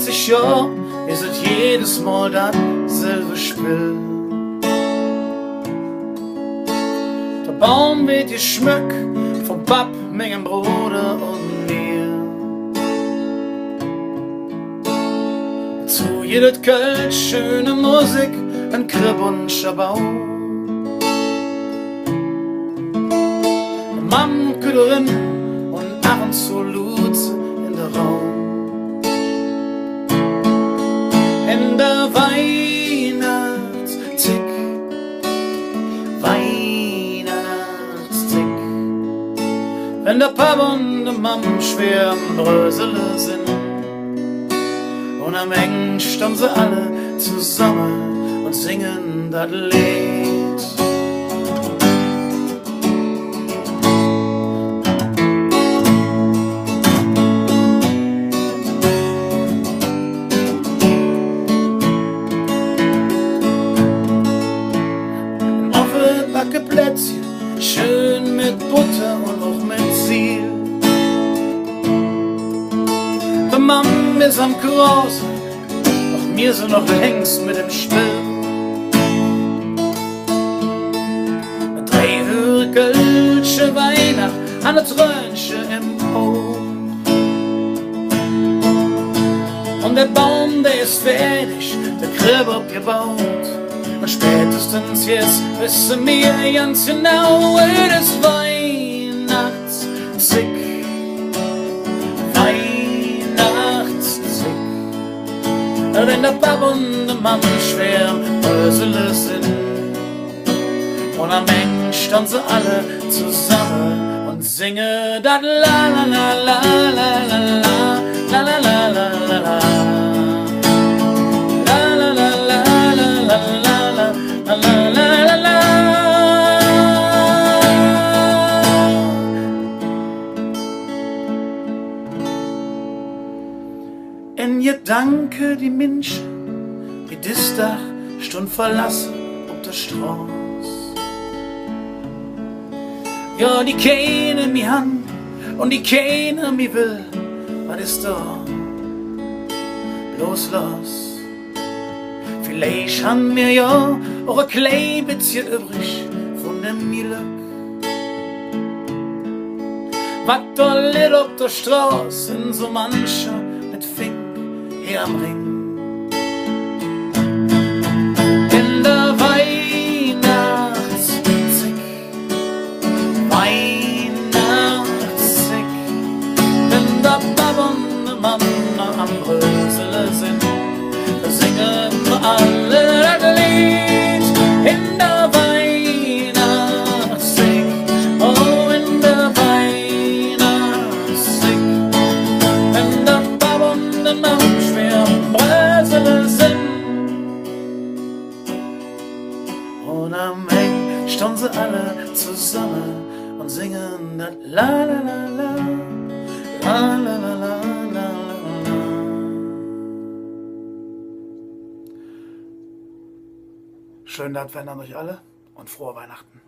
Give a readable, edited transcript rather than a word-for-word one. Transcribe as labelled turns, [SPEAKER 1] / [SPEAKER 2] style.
[SPEAKER 1] 30 Jahren ist es jedes Mal das selbe Spiel. Der Baum wird geschmückt vom Pap, meinem Bruder und mir. Zu jedes Kölsch schöne Musik, ein Kripp und Schabau. Mann, Küderin und ab und zu Lutz in der Raum. In der Weihnachtstick, Weihnachtstick, wenn der Papa und die Mam schwer am Brösele sind. Und am Ende stehen sie alle zusammen und singen das Lied. Plätzchen, schön mit Butter und auch mit Ziel. Die Mam ist am Krause, doch wir sind noch längst mit dem Spiel. Mit 3 Hürkelsche Weihnacht an der Trönsche im Hoch. Und der Baum, der ist fertig, der Kripp abgebaut. Und spätestens jetzt wissen wir ganz genau, es ist Weihnachtssick, Weihnachtssick. Wenn der Papa und die Mama schwer am Brösele sind. Und am Ende stehen sie alle zusammen und singen das la la la la la la la la la la la la. En je danke die Menschen, die das Dach stund verlassen auf der Straße. Ja, die kennen mich an und die kennen mich will, was ist da bloß los? Vielleicht haben wir ja auch ein klein bisschen übrig von dem Glück, was da litt auf der Straße in so mancher mit Fink hier am Ring. In der Weihnachtssick, Weihnachtssick, wenn der Papa und die Mama am Brösele sind, singen wir alle das Lied. In der Weihnachtssick, oh in der Weihnachtssick, wenn der Papa und die Mama schwer am Brösele sind. Und am Ende stehen sie alle zusammen und singen das la la la la, la la la la. Schönen Advent an euch alle und frohe Weihnachten.